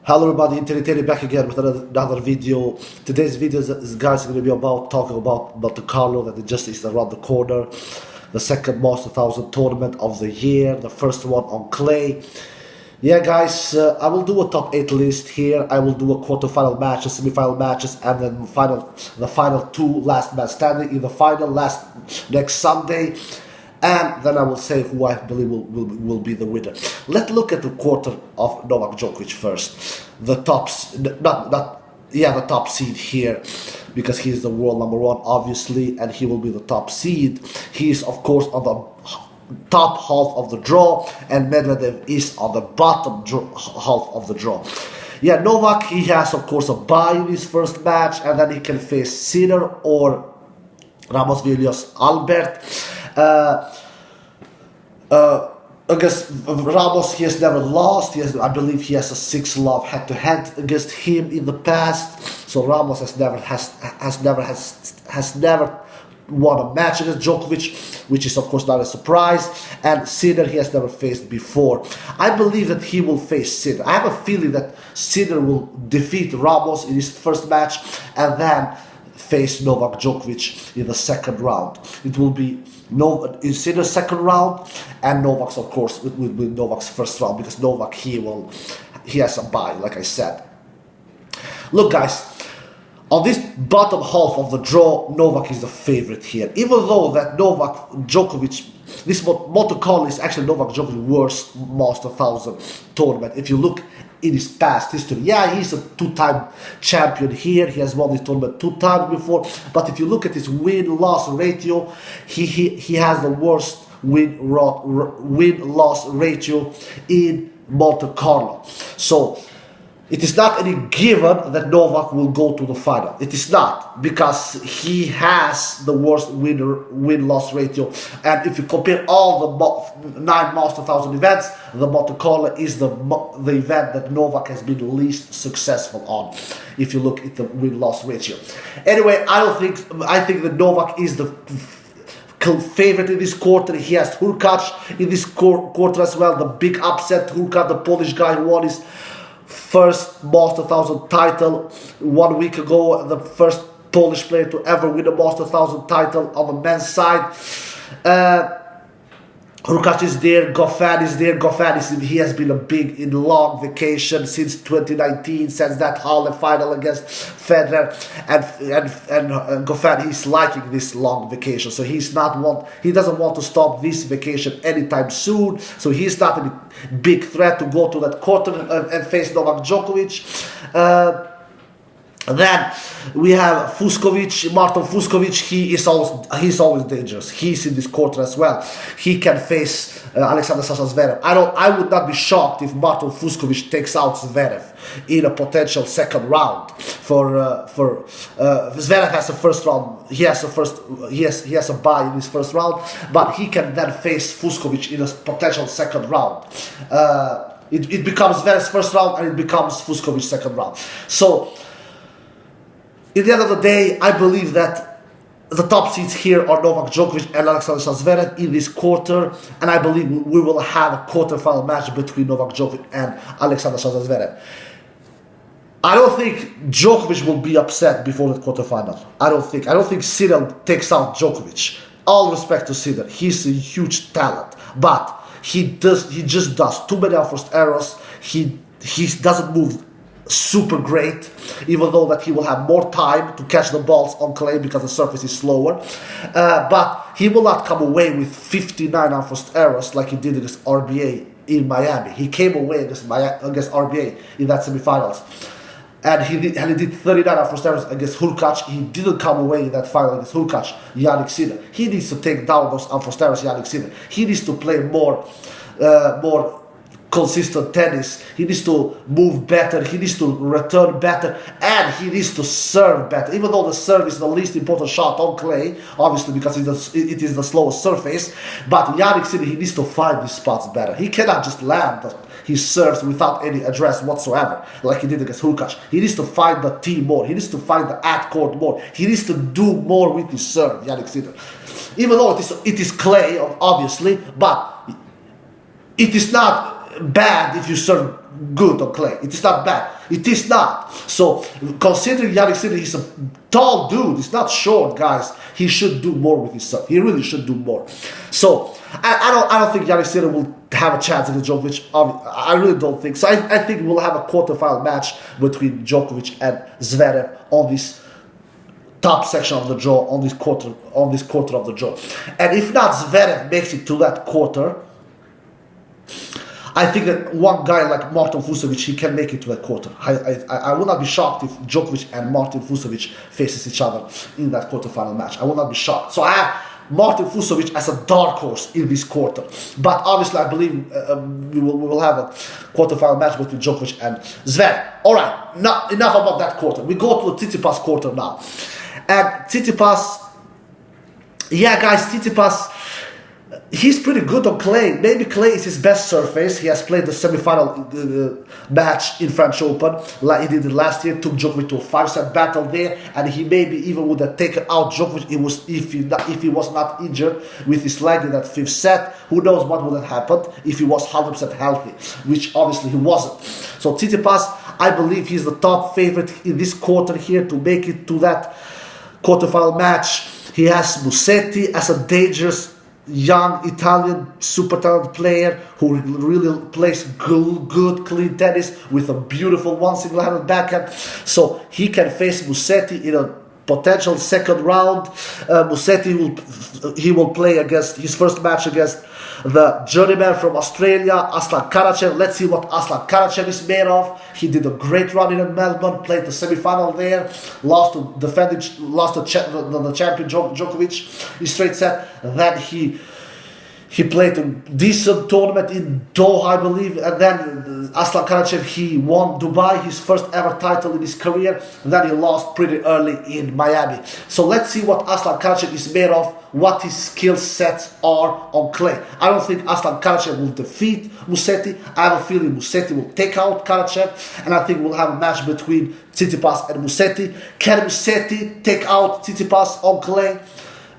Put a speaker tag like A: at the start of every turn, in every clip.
A: Hello everybody, Terry back again with another video. Today's video is guys going to be about talking about Monte Carlo that it just is around the corner. The second most 1000 tournament of the year, the first one on clay. Yeah guys, I will do a top 8 list here. I will do a quarterfinal matches, semi-final matches, and then the final two last man standing in the final next Sunday. And then I will say who I believe will be the winner. Let's look at the quarter of Novak Djokovic first. The top seed here, because he is the world number one, obviously, and he will be the top seed. He is, of course, on the top half of the draw, and Medvedev is on the bottom half of the draw. Yeah, Novak, he has, of course, a bye in his first match, and then he can face Sinner or Ramos Villiers Albert. Against Ramos, he has never lost. I believe he has a 6-love head-to-head against him in the past. So Ramos has never won a match against Djokovic, which is of course not a surprise. And Sinner he has never faced before. I believe that he will face Sinner. I have a feeling that Sinner will defeat Ramos in his first match and then face Novak Djokovic in the second round. It will be Sinner's second round and Novak's, of course, with Novak's first round, because Novak he has a bye, like I said. Look guys, on this bottom half of the draw, Novak is the favorite here. Even though that Novak Djokovic, this Monte Carlo is actually Novak Djokovic's worst Master 1000 tournament. If you look in his past history, yeah, he's a 2-time champion here. He has won this tournament 2 times before. But if you look at his win-loss ratio, he has the worst win-loss ratio in Monte Carlo. So it is not any given that Novak will go to the final. It is not, because he has the worst win-loss ratio. And if you compare all the 9 Master 1000 events, the Monte Carlo is the event that Novak has been least successful on, if you look at the win-loss ratio. Anyway, I think that Novak is the favorite in this quarter. He has Hurkacz in this quarter as well. The big upset, Hurkacz, the Polish guy who won his first Master 1000 title 1 week ago, the first Polish player to ever win a Master 1000 title on the men's side. Hurkacz is there, Goffin is there. Goffin he has been a big in long vacation since 2019, since that Halle final against Federer, and Goffin he's liking this long vacation, so he doesn't want to stop this vacation anytime soon. So he's not a big threat to go to that quarter and face Novak Djokovic. Then we have Martin Fucsovics. He's always dangerous. He's in this quarter as well. He can face Alexander Zverev. I would not be shocked if Martin Fucsovics takes out Zverev in a potential second round. Zverev has a first round. He has a bye in his first round, but he can then face Fucsovics in a potential second round. It becomes Zverev's first round and it becomes Fucsovics' second round. So in the end of the day, I believe that the top seeds here are Novak Djokovic and Alexander Zverev in this quarter, and I believe we will have a quarterfinal match between Novak Djokovic and Alexander Zverev. I don't think Djokovic will be upset before the quarterfinal. I don't think Sinner takes out Djokovic. All respect to Sinner, he's a huge talent, but he just does too many unforced errors. He doesn't move super great, even though that he will have more time to catch the balls on clay because the surface is slower, but he will not come away with 59 unforced errors like he did against RBA in Miami. He came away against RBA in that semifinals, and he did 39 unforced errors against Hurkacz. He didn't come away in that final against Hurkacz, Jannik Sinner. He needs to take down those unforced errors, Jannik Sinner. He needs to play more consistent tennis. He needs to move better, he needs to return better, and he needs to serve better. Even though the serve is the least important shot on clay, obviously, because it is the slowest surface, but Jannik Sinner, he needs to find these spots better. He cannot just land his serves without any address whatsoever, like he did against Hurkacz. He needs to find the tee more, he needs to find the at-court more, he needs to do more with his serve, Jannik Sinner. Even though it is clay, obviously, but it is not bad if you serve good on clay. It is not bad. It is not. So considering Yannick Sinner, he's a tall dude. He's not short, guys. He should do more with his serve. He really should do more. So I don't think Yannick Sinner will have a chance against Djokovic. I really don't think so. I think we'll have a quarterfinal match between Djokovic and Zverev on this top section of the draw, on this quarter of the draw. And if not Zverev makes it to that quarter, I think that one guy like Martin Fucsovics, he can make it to a quarter. I will not be shocked if Djokovic and Martin Fucsovics faces each other in that quarterfinal match. I will not be shocked. So I have Martin Fucsovics as a dark horse in this quarter. But obviously I believe we will have a quarterfinal match between Djokovic and Zverev. Alright, enough about that quarter. We go to the Tsitsipas quarter now. And Tsitsipas, yeah guys, Tsitsipas, he's pretty good on clay. Maybe clay is his best surface. He has played the semi-final match in French Open like he did last year. Took Djokovic to a 5-set battle there, and he maybe even would have taken out Djokovic if he was not injured with his leg in that 5th set. Who knows what would have happened if he was 100% healthy, which obviously he wasn't. So Tsitsipas, I believe he's the top favorite in this quarter here to make it to that quarterfinal match. He has Musetti as a dangerous young Italian super talented player who really plays good clean tennis with a beautiful one single-handed backhand. So he can face Musetti in a potential second round. Musetti will play against his first match against the journeyman from Australia, Aslan Karachev. Let's see what Aslan Karachev is made of. He did a great run in Melbourne, played the semi-final there, lost to the champion Djokovic in straight set. Then he played a decent tournament in Doha, I believe, and then Aslan Karachev, he won Dubai, his first ever title in his career, and then he lost pretty early in Miami. So let's see what Aslan Karachev is made of, what his skill sets are on clay. I don't think Aslan Karachev will defeat Musetti. I have a feeling Musetti will take out Karachev, and I think we'll have a match between Tsitsipas and Musetti. Can Musetti take out Tsitsipas on clay?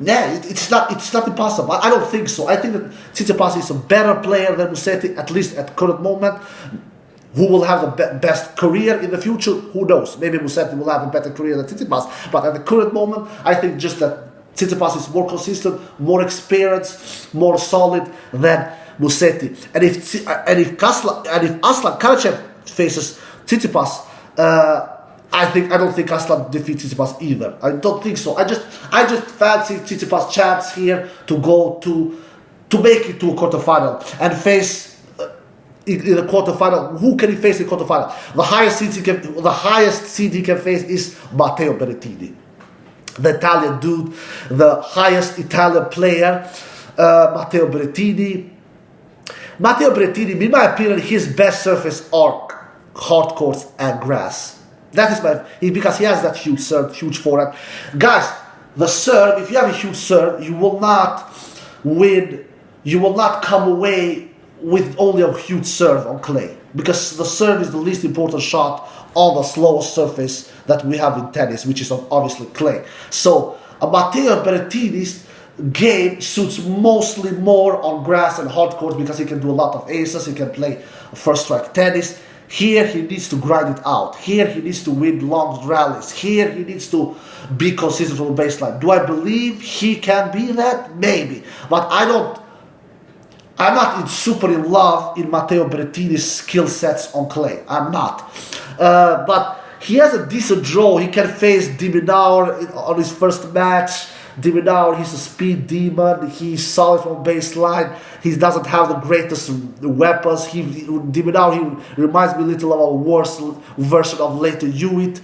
A: Yeah, it's not impossible. I don't think so. I think that Tsitsipas is a better player than Musetti, at least at current moment. Who will have the best career in the future? Who knows? Maybe Musetti will have a better career than Tsitsipas. But at the current moment, I think just that Tsitsipas is more consistent, more experienced, more solid than Musetti. And if Aslan Karachev faces Tsitsipas, I don't think Aslan defeats Tsitsipas either. I don't think so. I just fancy Tsitsipas' chance here to go to make it to a quarterfinal and face in the quarterfinal. Who can he face in the quarterfinal? The highest seed he can face is Matteo Berrettini, the Italian dude, the highest Italian player, Matteo Berrettini. Matteo Berrettini, in my opinion, his best surface are hard courts and grass. That is because he has that huge serve, huge forehand. Guys, the serve, if you have a huge serve, you will not win, you will not come away with only a huge serve on clay. Because the serve is the least important shot on the slowest surface that we have in tennis, which is obviously clay. So, Matteo Berrettini's game suits mostly more on grass and hard court because he can do a lot of aces, he can play first strike tennis. Here he needs to grind it out. Here he needs to win long rallies. Here he needs to be consistent on the baseline. Do I believe he can be that? Maybe. But I'm not super in love in Matteo Berrettini's skill sets on clay. I'm not. But he has a decent draw. He can face Diminaur on his first match. Diminaur, he's a speed demon. He's solid from baseline. He doesn't have the greatest weapons. Diminaur, he reminds me a little of a worse version of later Hewitt.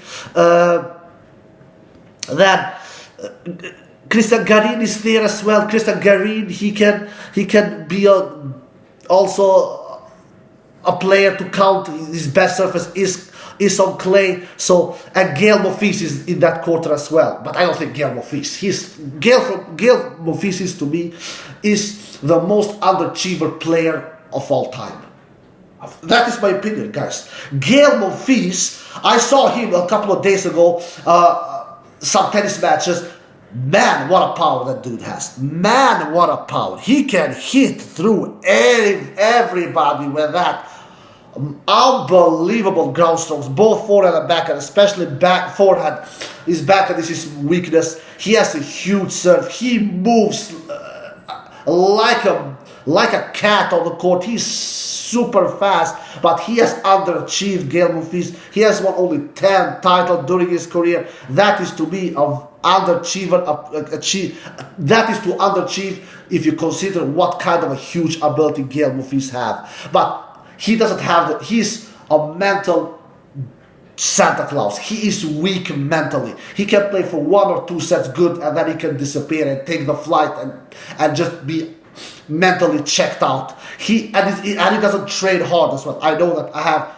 A: Then Christian Garin is there as well. Christian Garin, he can be also a player to count. His best surface is on clay. So, and Gael Monfils is in that quarter as well. But I don't think Gael Monfils. Gael Monfils to me is the most underachiever player of all time. That is my opinion, guys. Gael Monfils, I saw him a couple of days ago, some tennis matches. Man, what a power that dude has. Man, what a power. He can hit through everybody with that unbelievable ground strokes, both forehand and backhand, especially back forehand. His backhand is his weakness. He has a huge serve. He moves like a cat on the court. He's super fast, but he has underachieved Gael Monfils. He has won only 10 titles during his career. That is to me an underachiever. That is to underachieve if you consider what kind of a huge ability Gael Monfils have. But he doesn't have he's a mental Santa Claus. He is weak mentally. He can play for 1 or 2 sets good, and then he can disappear and take the flight and just be mentally checked out. He doesn't train hard as well. I know that I have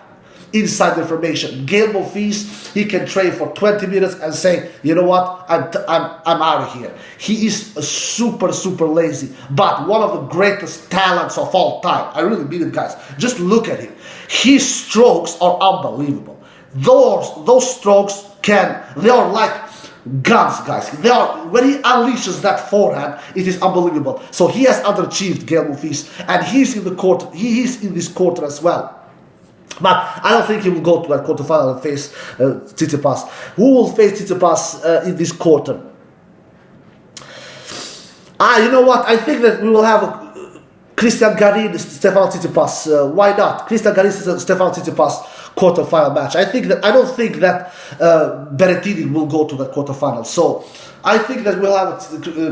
A: inside information. Gael Monfils, he can train for 20 minutes and say, you know what, I'm out of here. He is super lazy, but one of the greatest talents of all time. I really mean it, guys. Just look at him. His strokes are unbelievable. Those strokes they are like guns, guys. When he unleashes that forehand, it is unbelievable. So he has underachieved Gael Monfils, and he's in the court. He is in this quarter as well. But I don't think he will go to that quarterfinal and face Tsitsipas. Who will face Tsitsipas in this quarter? You know what? I think that we will have Cristian Garin, Stefanos Tsitsipas. Why not? Cristian Garin, Stefanos Tsitsipas quarterfinal match. I don't think that Berrettini will go to that quarterfinal. So I think that we'll have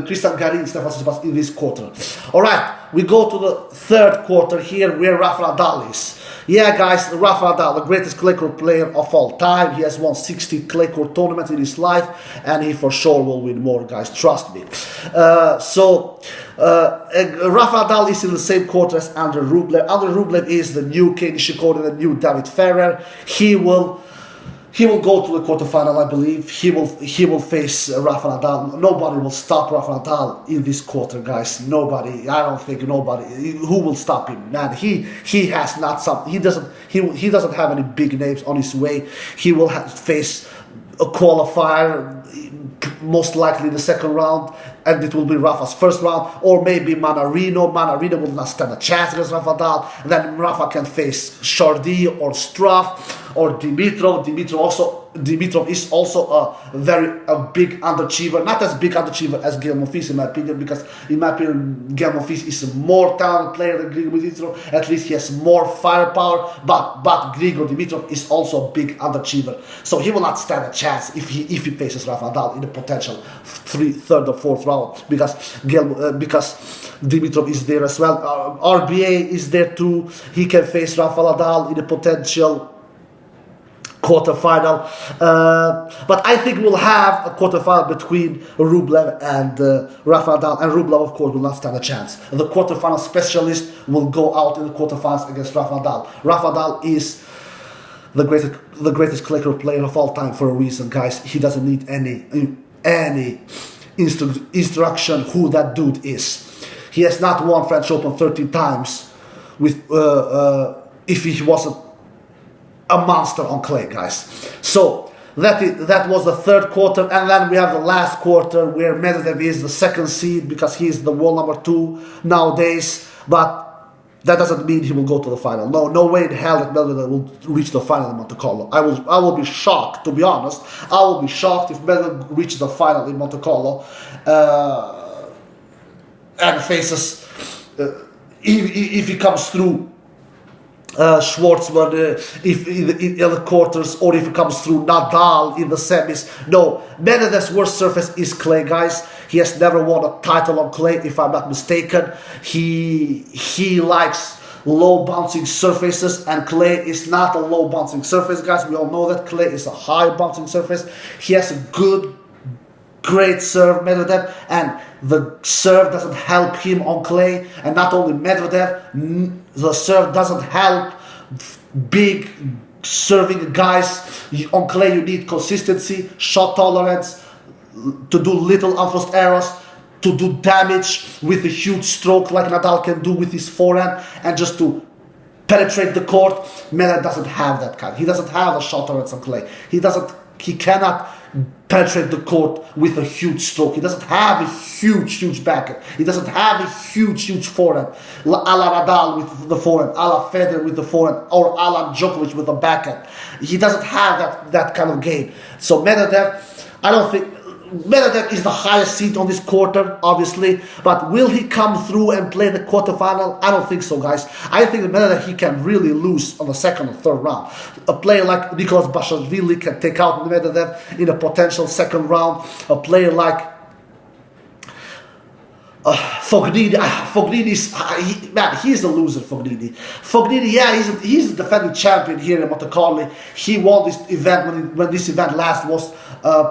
A: Cristian Garin, Stefanos Tsitsipas in this quarter. All right, we go to the third quarter here, where Rafa Nadal is. Yeah, guys, Rafa Nadal, the greatest clay court player of all time. He has won 60 clay court tournaments in his life, and he for sure will win more, guys. Trust me. Rafa Nadal is in the same quarter as Andrei Rublev. Andrei Rublev is the new Kei Nishikori, the new David Ferrer. He will go to the quarterfinal, I believe. He will face Rafa Nadal. Nobody will stop Rafa Nadal in this quarter, guys. Nobody. I don't think nobody. Who will stop him? Man, he has not some. He doesn't have any big names on his way. He will face a qualifier, most likely in the second round, and it will be Rafa's first round, or maybe Manarino. Manarino will not stand a chance against Rafa Nadal. And then Rafa can face Chardy or Struff or Dimitrov. Dimitrov is also a big underachiever, not as big underachiever as Gael Monfils in my opinion, because in my opinion Gael Monfils is a more talented player than Grigor Dimitrov. At least he has more firepower, but Grigor Dimitrov is also a big underachiever, so he will not stand a chance if he faces Rafa Nadal in the potential third or fourth round, because Dimitrov is there as well. RBA is there too. He can face Rafa Nadal in the potential quarterfinal, but I think we'll have a quarterfinal between Rublev and Rafa Nadal, and Rublev of course will not stand a chance. The quarterfinal specialist will go out in the quarterfinals against Rafa Nadal. Rafa Nadal is the greatest clay court player of all time for a reason, guys. He doesn't need any instruction who that dude is. He has not won French Open 13 times with if he wasn't a monster on clay, guys. So that was the third quarter, and then we have the last quarter where Medvedev is the second seed because he is the world number 2 nowadays. But that doesn't mean he will go to the final. No way in hell that Medvedev will reach the final in Monte Carlo. I will be shocked, to be honest. I will be shocked if Medvedev reaches the final in Monte Carlo and faces if he comes through Schwartzman if in the quarters, or if it comes through Nadal in the semis. No, Medvedev's worst surface is clay, guys. He has never won a title on clay, if I'm not mistaken. He likes low bouncing surfaces, and clay is not a low bouncing surface, guys. We all know that clay is a high bouncing surface. He has a great serve, Medvedev, and the serve doesn't help him on clay. And not only Medvedev, the serve doesn't help big serving guys. On clay you need consistency, shot tolerance, to do little unforced errors, to do damage with a huge stroke like Nadal can do with his forehand, and just to penetrate the court. Medvedev doesn't have that kind. He doesn't have a shot tolerance on clay. He doesn't He cannot penetrate the court with a huge stroke. He doesn't have a huge backhand. He doesn't have a huge forehand. A la Nadal with the forehand, a la Federer with the forehand, or a la Djokovic with the backhand. He doesn't have that kind of game. So Medvedev, I don't think Medvedev is the highest seed on this quarter, obviously, but will he come through and play the quarterfinal? I don't think so, guys. I think that Medvedev, he can really lose on the second or third round. A player like Nicolas Basilashvili can take out Medvedev in a potential second round. A player like Fognini is he's the loser. Fognini, yeah, he's the defending champion here in Monte Carlo. He won this event when this event last was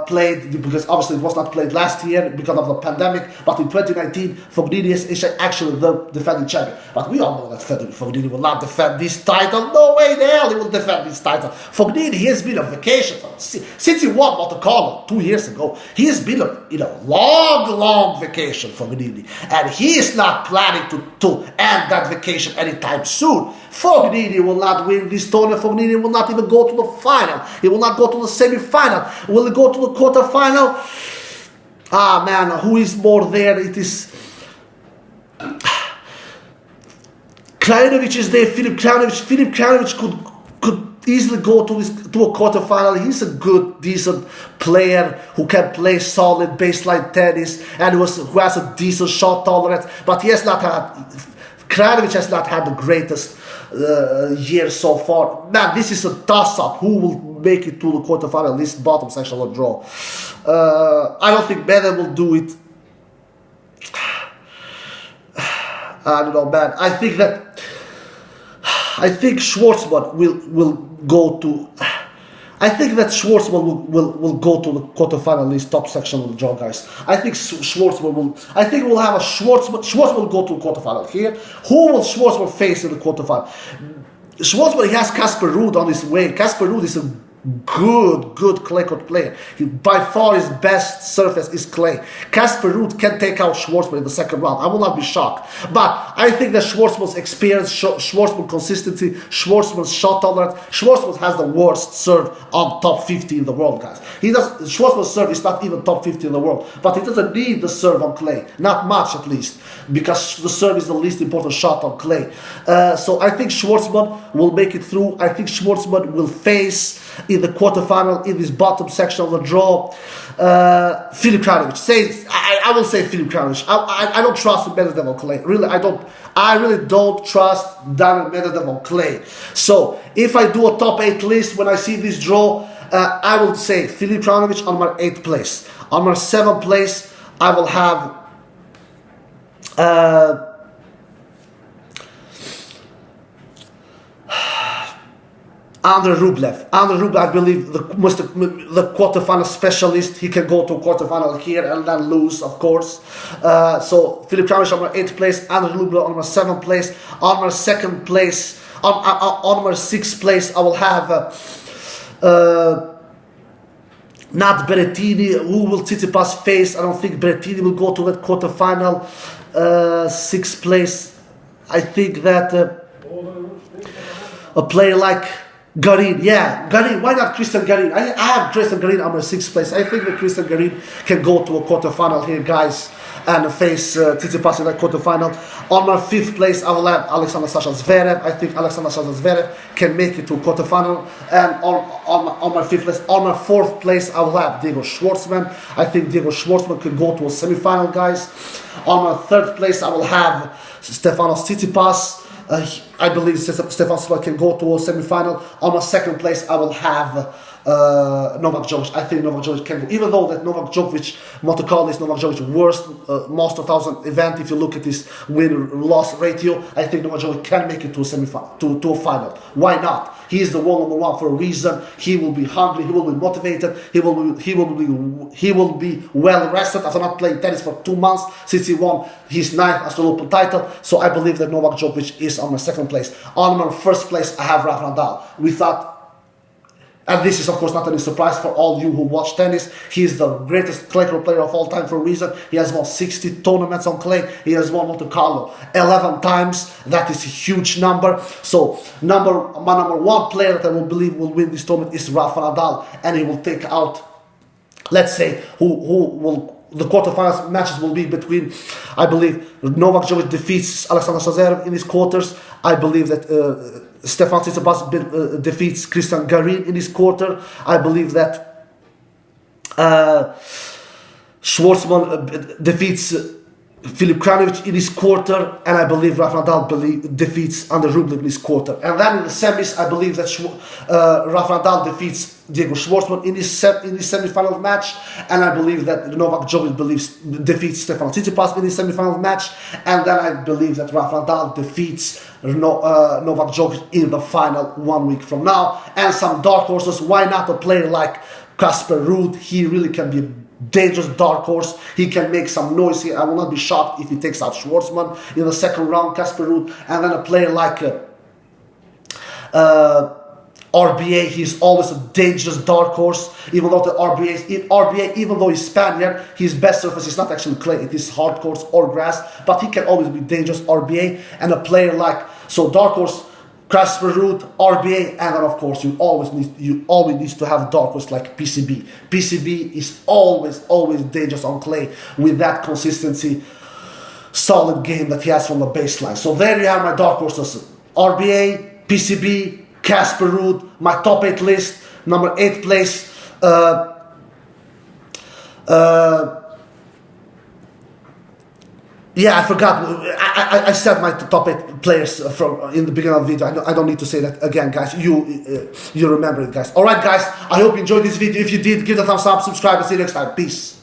A: played, because obviously it was not played last year because of the pandemic. But in 2019, Fognini is actually the defending champion. But we all know that Fognini will not defend this title. No way in hell he will defend this title. Fognini, he has been on vacation since he won Monte Carlo 2 years ago. He has been in a long vacation, Fognini. And he is not planning to end that vacation anytime soon. Fognini will not win this tournament. Fognini will not even go to the final. He will not go to the semi-final. Will he go to the quarter-final? Ah, man, who is more there? It is Krajinovic is there. Filip Krajinovic could easily go to a quarterfinal. He's a good, decent player who can play solid baseline tennis and who has a decent shot tolerance. But Krajinovic has not had the greatest year so far. Man, this is a toss-up. Who will make it to the quarterfinal? At least bottom section will draw. I don't think Medvedev will do it. I don't know, man. I think Schwartzman will go to. I think that Schwartzman will go to the quarterfinal, at least top section of the draw, guys. I think Schwartzman will. I think we'll have a Schwartzman. Schwartzman will go to the quarterfinal here. Who will Schwartzman face in the quarterfinal? Schwartzman, he has Casper Ruud on his way. Casper Ruud is a good clay court player. By far his best surface is clay. Casper Ruud can take out Schwartzman in the second round. I will not be shocked. But I think that Schwartzman's experience, Schwartzman's consistency, Schwartzman's shot tolerance, Schwartzman has the worst serve on top 50 in the world, guys. Schwartzman's serve is not even top 50 in the world. But he doesn't need the serve on clay. Not much, at least. Because the serve is the least important shot on clay. So I think Schwartzman will make it through. I think Schwartzman will face in the quarterfinal, in this bottom section of the draw, Filip Krajinovic. I will say Filip Krajinovic. I don't trust Medvedev on clay. Really, I really don't trust Daniil Medvedev on clay. So if I do a top 8 list when I see this draw, I will say Filip Krajinovic on my 8th place. On my 7th place, I will have Andrei Rublev, I believe the quarterfinal specialist. He can go to a quarterfinal here and then lose, of course. So Filip Krajinovic on my 8th place, Andrei Rublev on my 7th place. On my 2nd place, on my 6th place, I will have not Berrettini. Who will Tsitsipas face? I don't think Berrettini will go to that quarterfinal. 6th place, I think that a player like Garin, why not Christian Garin? I have Christian Garin on my 6th place. I think that Christian Garin can go to a quarterfinal here, guys, and face Tsitsipas in that quarterfinal. On my 5th place, I will have Alexander Sasha Zverev. I think Alexander Sasha Zverev can make it to a quarterfinal. And on my 5th place, on my 4th place, I will have Diego Schwartzman. I think Diego Schwartzman can go to a semifinal, guys. On my 3rd place, I will have Stefanos Tsitsipas. I believe Stefanos Tsitsipas can go to a semi-final. On my 2nd place, I will have Novak Djokovic. I think Novak Djokovic can go. Even though that Novak Djokovic, Monte Carlo is Novak Djokovic's worst Master 1000 event, if you look at his win-loss ratio, I think Novak Djokovic can make it to a semi-final, to a final. Why not? He is the world number 1 for a reason. He will be hungry. He will be motivated. He will be well rested after not playing tennis for 2 months since he won his 9th Australian Open title. So I believe that Novak Djokovic is on my 2nd place. On my 1st place, I have Rafa Nadal. We thought And this is, of course, not any surprise for all you who watch tennis. He is the greatest clay court player of all time for a reason. He has won 60 tournaments on clay. He has won Monte Carlo 11 times. That is a huge number. So, my number one player that I will believe will win this tournament is Rafa Nadal. And he will take out, let's say, the quarterfinals matches will be between, I believe, Novak Djokovic defeats Alexander Zverev in his quarters. I believe that Stefan Tsitsipas defeats Christian Garin in his quarter. I believe that Schwartzman defeats Filip Krajinovic in his quarter, and I believe Rafa Nadal defeats Andre Rublev in his quarter. And then in the semis, I believe that Rafa Nadal defeats Diego Schwartzman in his semi-final match, and I believe that Novak Djokovic defeats Stefan Tsitsipas in his semi-final match, and then I believe that Rafa Nadal defeats Novak Djokovic in the final 1 week from now. And some dark horses, why not a player like Casper Ruud? He really can be a dangerous dark horse. He can make some noise here. I will not be shocked if he takes out Schwartzman in the second round, Casper Ruud. And then a player like RBA, he's always a dangerous dark horse. Even though RBA, even though he's Spaniard, his best surface is not actually clay, it is hard courts or grass, but he can always be dangerous, RBA. And a player like, so dark horse, Casper Ruud, RBA, and then of course you always need to have a dark horse like PCB. PCB is always dangerous on clay with that consistency, solid game that he has from the baseline. So there you have my dark horses: RBA, PCB, Casper Ruud. My top 8 list. Number 8 place. Yeah, I forgot. I said my top 8 players from in the beginning of the video. I don't need to say that again, guys. You remember it, guys. All right, guys. I hope you enjoyed this video. If you did, give it a thumbs up, subscribe, and see you next time. Peace.